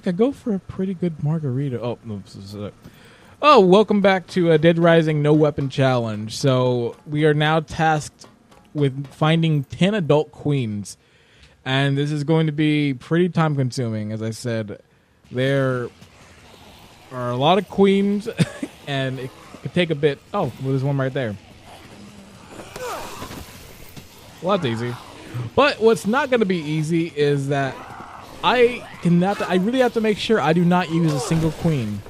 could go for a pretty good margarita. Oh, no, oh, welcome back to Dead Rising No Weapon Challenge. So we are now tasked with finding 10 adult queens. And this is going to be pretty time consuming. As I said, there are a lot of queens and it could take a bit. Oh, well, there's one right there. Well, that's easy. But what's not going to be easy is that I really have to make sure I do not use a single queen.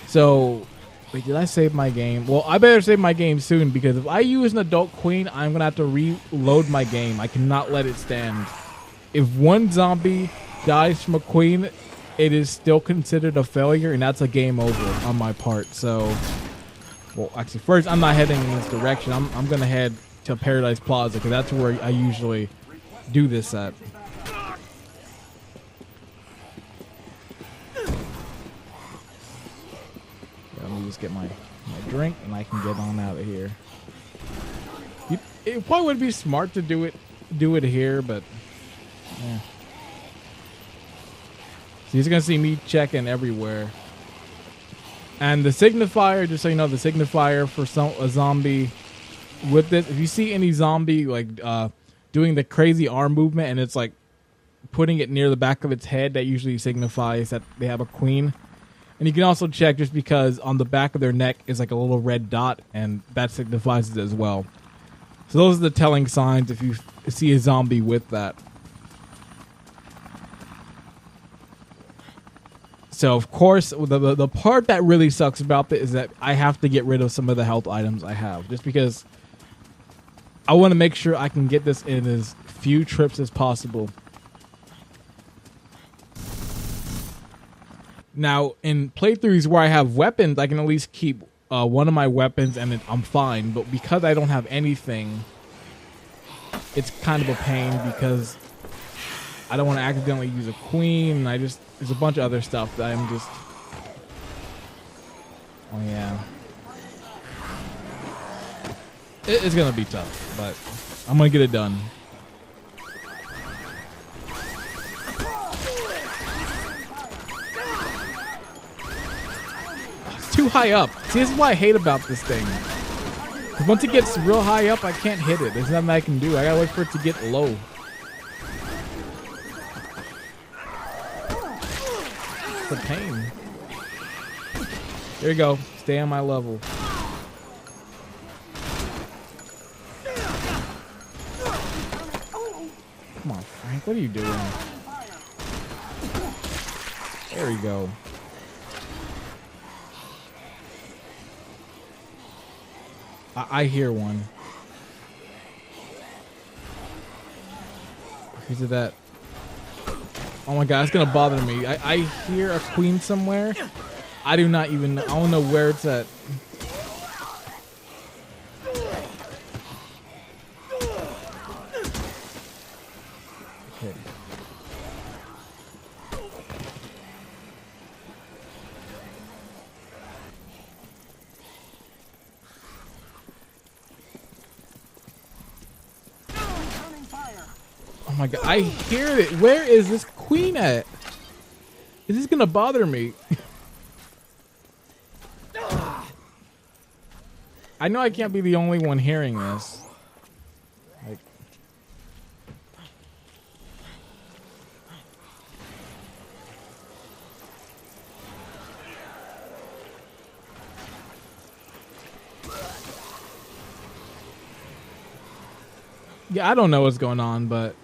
So, wait, did I save my game? Well, I better save my game soon, because if I use an adult queen, I'm going to have to reload my game. I cannot let it stand. If one zombie dies from a queen, it is still considered a failure, and that's a game over on my part. So, well, actually, first, I'm not heading in this direction. I'm going to head to Paradise Plaza, because that's where I usually do this at. Let me just get my drink, and I can get on out of here. It probably would be smart to do it here, but yeah. So he's gonna see me checking everywhere. And the signifier, just so you know, the signifier for a zombie with this, if you see any zombie like doing the crazy arm movement and it's like putting it near the back of its head, that usually signifies that they have a queen. And you can also check just because on the back of their neck is like a little red dot, and that signifies it as well. So those are the telling signs if you see a zombie with that. So of course, the part that really sucks about this is that I have to get rid of some of the health items I have, just because I want to make sure I can get this in as few trips as possible. Now, in playthroughs where I have weapons, I can at least keep one of my weapons and I'm fine. But because I don't have anything, it's kind of a pain, because I don't want to accidentally use a queen. There's a bunch of other stuff that I'm just... Oh, yeah. It's going to be tough, but I'm going to get it done. Too high up. See, this is what I hate about this thing. Once it gets real high up, I can't hit it. There's nothing I can do. I gotta wait for it to get low. It's a pain. There you go. Stay on my level. Come on, Frank. What are you doing? There we go. I hear one. Is it that? Oh my god, it's gonna bother me. I hear a queen somewhere. I do not even know. I don't know where it's at. Okay. Oh my god, I hear it. Where is this queen at? Is this gonna bother me? I know I can't be the only one hearing this. Like, yeah, I don't know what's going on, but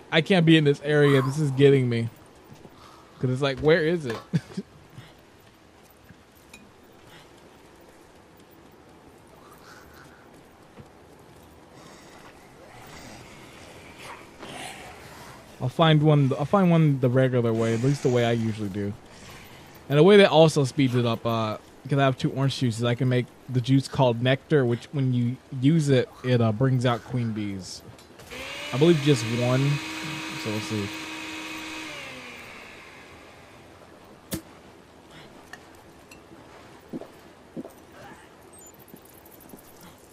I can't be in this area. This is getting me. Because it's like, where is it? I'll find one the regular way, at least the way I usually do. And a way that also speeds it up, because I have 2 orange juices, I can make the juice called Nectar, which when you use it, it brings out queen bees. I believe just 1, so we'll see.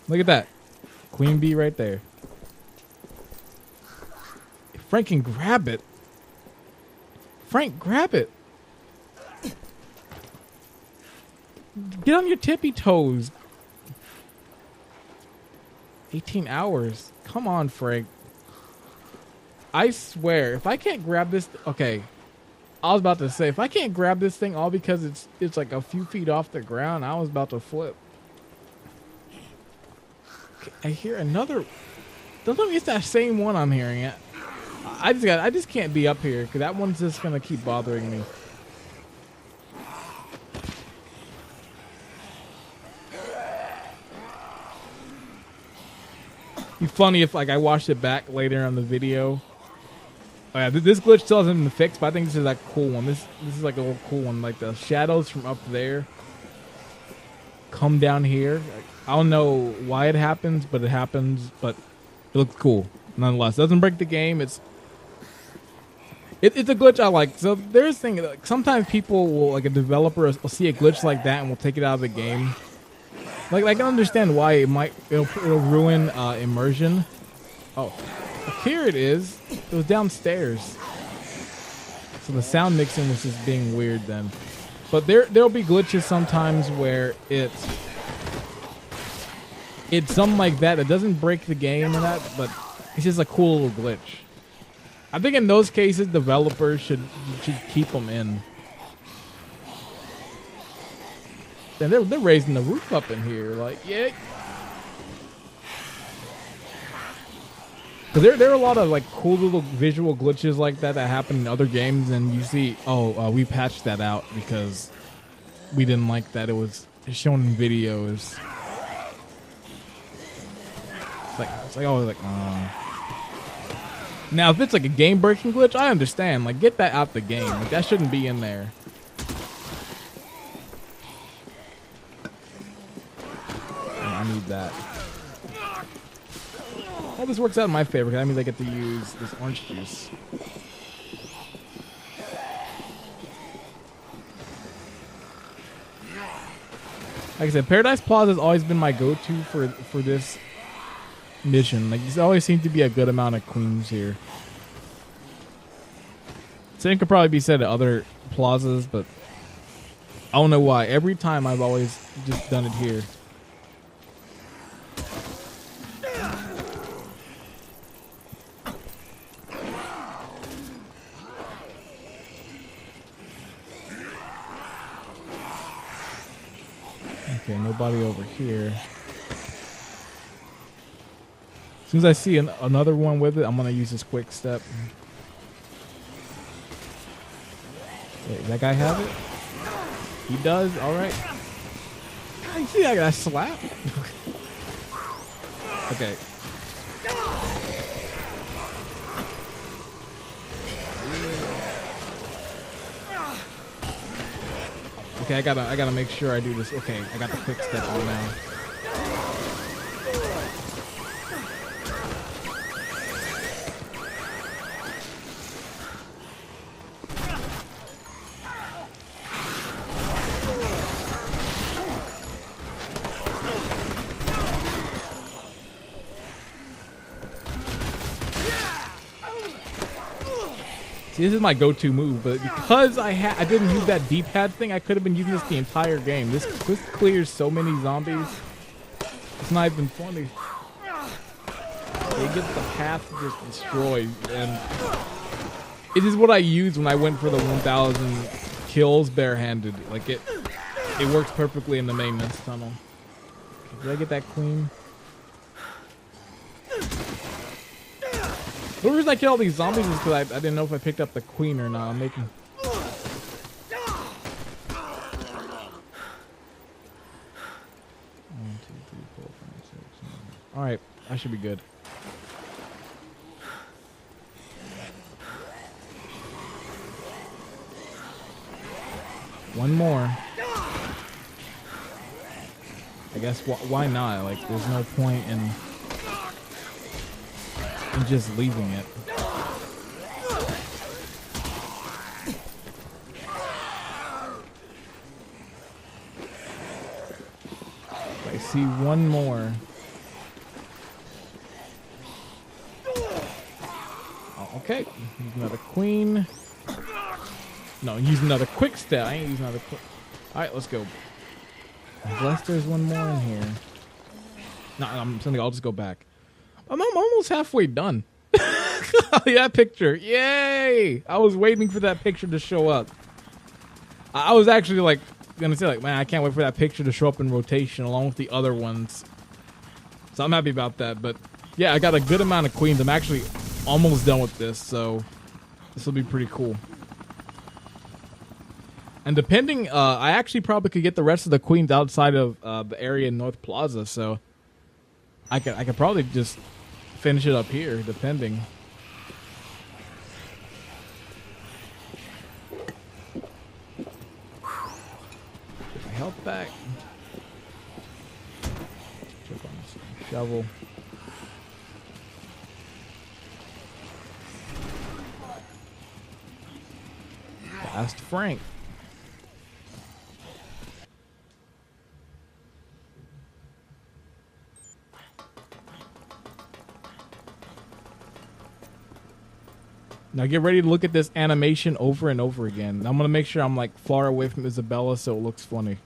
Look at that. Queen bee right there. If Frank can grab it. Frank, grab it. Get on your tippy toes. 18 hours. Come on, Frank. I swear, if I can't grab this... Okay. I was about to say, if I can't grab this thing all because it's like a few feet off the ground, I was about to flip. Okay, I hear another... Don't tell me it's that same one I'm hearing it. I just can't be up here because that one's just going to keep bothering me. Be funny if like I watched it back later on the video. Oh yeah, this glitch still hasn't been fixed, but I think this is like a cool one. This is like a little cool one. Like the shadows from up there come down here. I don't know why it happens, but it happens. But it looks cool nonetheless. Doesn't break the game. It's a glitch I like. So there's thing like sometimes people will, like a developer will see a glitch like that and will take it out of the game. Like I can understand why it'll ruin immersion. Oh, here it is. It was downstairs. So the sound mixing was just being weird then. But there'll be glitches sometimes where it's something like that. It doesn't break the game and that, but it's just a cool little glitch. I think in those cases, developers should keep them in. And they're raising the roof up in here, like yeah. Cause there are a lot of like cool little visual glitches like that happen in other games, and you see, we patched that out because we didn't like that. It was shown in videos. It's like. Now if it's like a game breaking glitch, I understand. Like get that out the game. Like that shouldn't be in there. I need that. Well, this works out in my favor because that means I get to use this orange juice. Like I said, Paradise Plaza has always been my go-to for this mission. Like, there always seems to be a good amount of queens here. Same could probably be said at other plazas, but I don't know why. Every time I've always just done it here. Okay, nobody over here. As soon as I see another one with it, I'm going to use this quick step. Wait, does that guy have it? He does? Alright. You see that guy slap? Okay. Okay, I gotta make sure I do this. Okay, I got the quick step on now. See, this is my go-to move, but because I didn't use that D-pad thing, I could have been using this the entire game. This clears so many zombies. It's not even funny. They get the path just destroyed, and it is what I used when I went for the 1,000 kills barehanded. Like it works perfectly in the maintenance tunnel. Okay, did I get that queen? The reason I killed all these zombies is because I didn't know if I picked up the queen or not. I'm making... 1, 2, 3, 4, 5, 6, 7. Alright, I should be good. One more. I guess why not? Like, there's no point in just leaving it. I see one more. Oh, okay, another queen. No, use another quick step. I ain't using another quick. All right, let's go. Unless there's one more in here. No, I'm saying I'll just go back. I'm almost halfway done. Yeah, picture. Yay! I was waiting for that picture to show up. I was actually like gonna say like, man, I can't wait for that picture to show up in rotation along with the other ones. So I'm happy about that. But yeah, I got a good amount of queens. I'm actually almost done with this, so this will be pretty cool. And depending, I actually probably could get the rest of the queens outside of the area in North Plaza, so I could probably just finish it up here, depending. Get my health back. Check on this shovel. Fast Frank. Now get ready to look at this animation over and over again. I'm going to make sure I'm like far away from Isabella so it looks funny.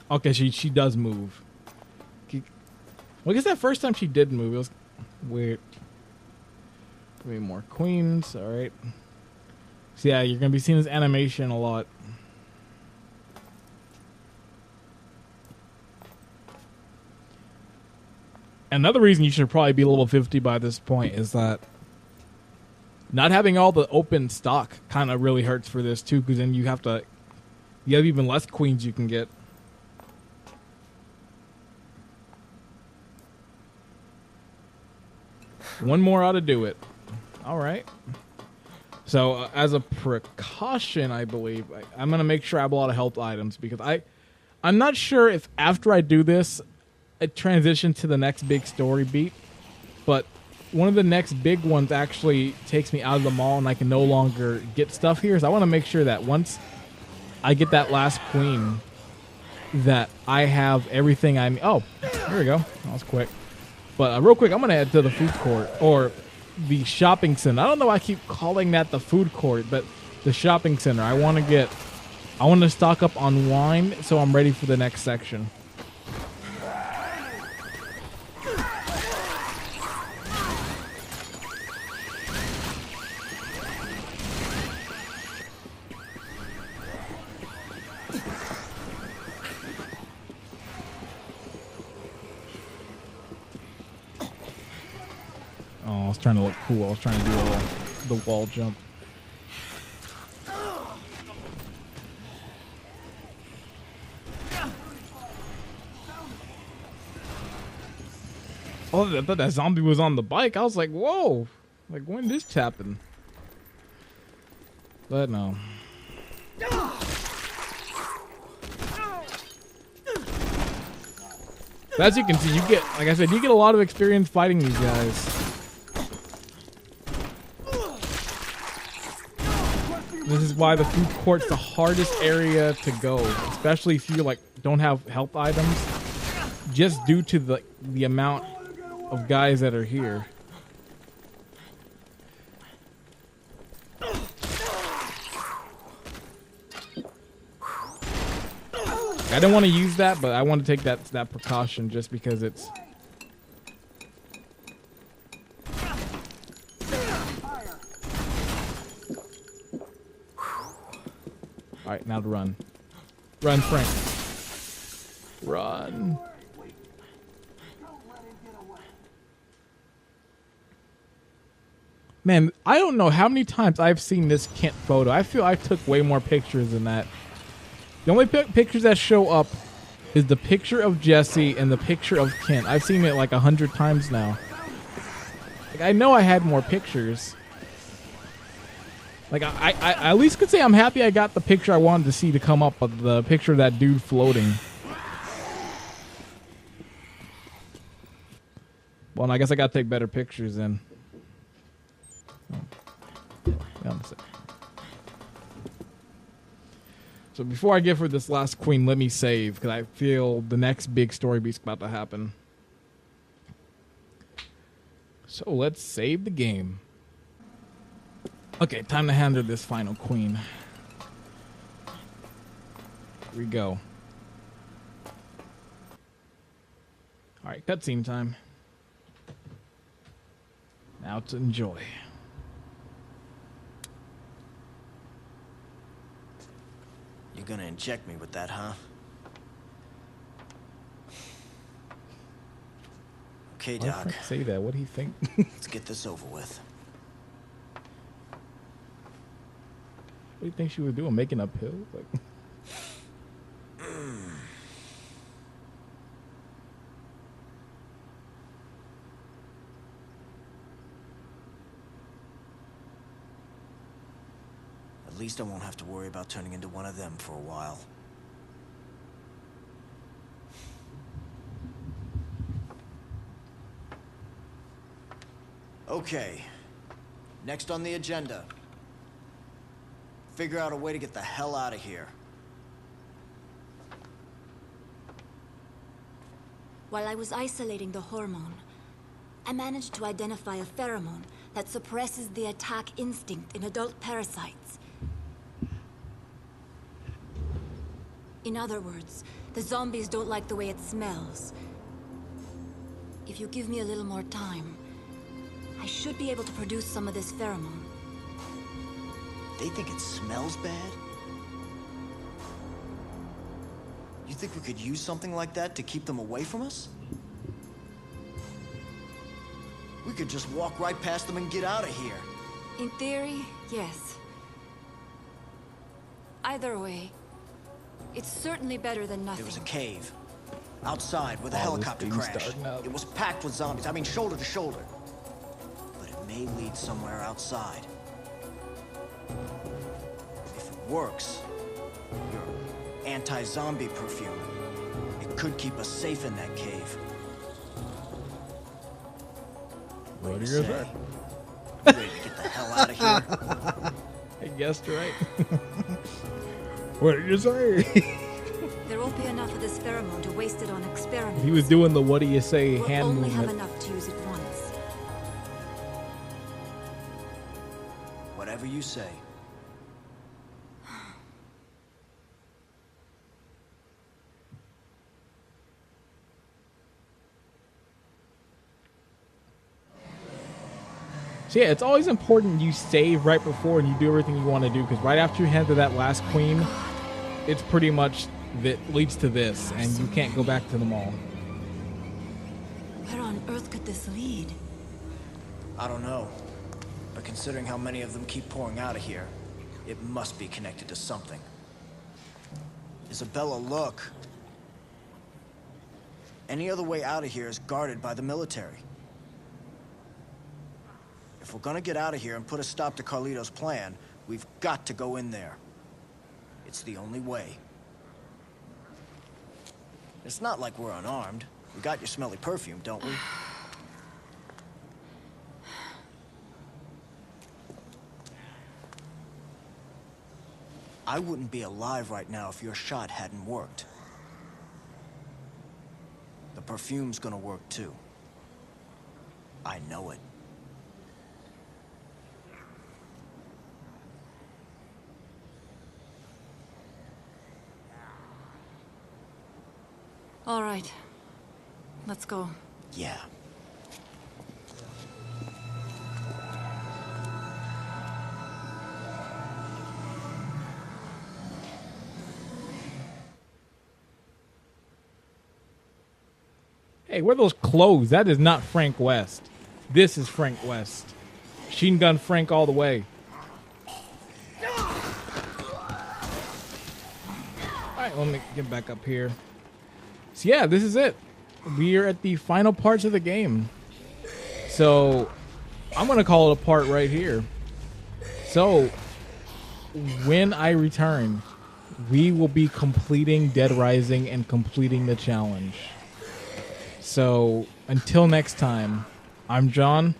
Okay, she does move. Well, I guess that first time she did move, it was weird. 3 more queens, alright. So yeah, you're going to be seeing this animation a lot. Another reason you should probably be level 50 by this point is that not having all the open stock kind of really hurts for this too, because then you have even less queens you can get. One more ought to do it. All right. So as a precaution, I believe I'm going to make sure I have a lot of health items because I'm not sure if after I do this, it transitions to the next big story beat, but one of the next big ones actually takes me out of the mall and I can no longer get stuff here. So I want to make sure that once I get that last queen that I have everything I need. Oh, here we go. That was quick. But real quick, I'm going to head to the food court or the shopping center. I don't know why I keep calling that the food court, but the shopping center. I want to stock up on wine so I'm ready for the next section. Oh, I was trying to look cool. I was trying to do the wall jump. Oh, I thought that zombie was on the bike. I was like, whoa. Like, when did this happen? But no. So as you can see, you get, like I said, you get a lot of experience fighting these guys. This is why the food court's the hardest area to go, especially if you like don't have health items, just due to the amount of guys that are here. I didn't want to use that, but I want to take that precaution just because it's. All right, now to run. Run, Frank. Run. Man, I don't know how many times I've seen this Kent photo. I feel I took way more pictures than that. The only pictures that show up is the picture of Jesse and the picture of Kent. I've seen it like 100 times now. Like, I know I had more pictures. Like, I at least could say I'm happy I got the picture I wanted to see to come up, of the picture of that dude floating. Well, and I guess I gotta take better pictures then. Oh. So before I give her this last queen, let me save, because I feel the next big story beat's about to happen. So let's save the game. Okay, time to handle this final queen. Here we go. All right, cutscene time. Now to enjoy. You're gonna inject me with that, huh? Okay, Why Doc. Frank say that? What do you think? Let's get this over with. What do you think she was doing? Making up pills? Like, At least I won't have to worry about turning into one of them for a while. Okay. Next on the agenda. Figure out a way to get the hell out of here. While I was isolating the hormone, I managed to identify a pheromone that suppresses the attack instinct in adult parasites. In other words, the zombies don't like the way it smells. If you give me a little more time, I should be able to produce some of this pheromone. They think it smells bad? You think we could use something like that to keep them away from us? We could just walk right past them and get out of here. In theory, yes. Either way, it's certainly better than nothing. There was a cave. Outside where the Oh, helicopter this thing's crashed. starting up. It was packed with zombies. I mean, shoulder to shoulder. But it may lead somewhere outside. If it works, your anti-zombie perfume, it could keep us safe in that cave. what do You you say? say? Ready to get the hell out of here? I guessed right. What did you say? There won't be enough of this pheromone to waste it on experiments. He was doing the what do you say We'll hand only have movement. enough to use it once. Whatever you say. So yeah, it's always important you save right before and you do everything you want to do, because right after you head to that last queen, it's pretty much that leads to this, and you can't go back to them all. Where on earth could this lead? I don't know. But considering how many of them keep pouring out of here, it must be connected to something. Isabella, look. Any other way out of here is guarded by the military. If we're gonna get out of here and put a stop to Carlito's plan, we've got to go in there. It's the only way. It's not like we're unarmed. We got your smelly perfume, don't we? I wouldn't be alive right now if your shot hadn't worked. The perfume's gonna work too. I know it. All right. Let's go. Yeah. Hey, where are those clothes? That is not Frank West. This is Frank West. Machine gun Frank all the way. Alright, let me get back up here. So yeah, this is it. We are at the final parts of the game. So I'm going to call it a part right here. So when I return, we will be completing Dead Rising and completing the challenge. So until next time, I'm John,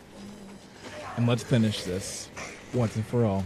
and let's finish this once and for all.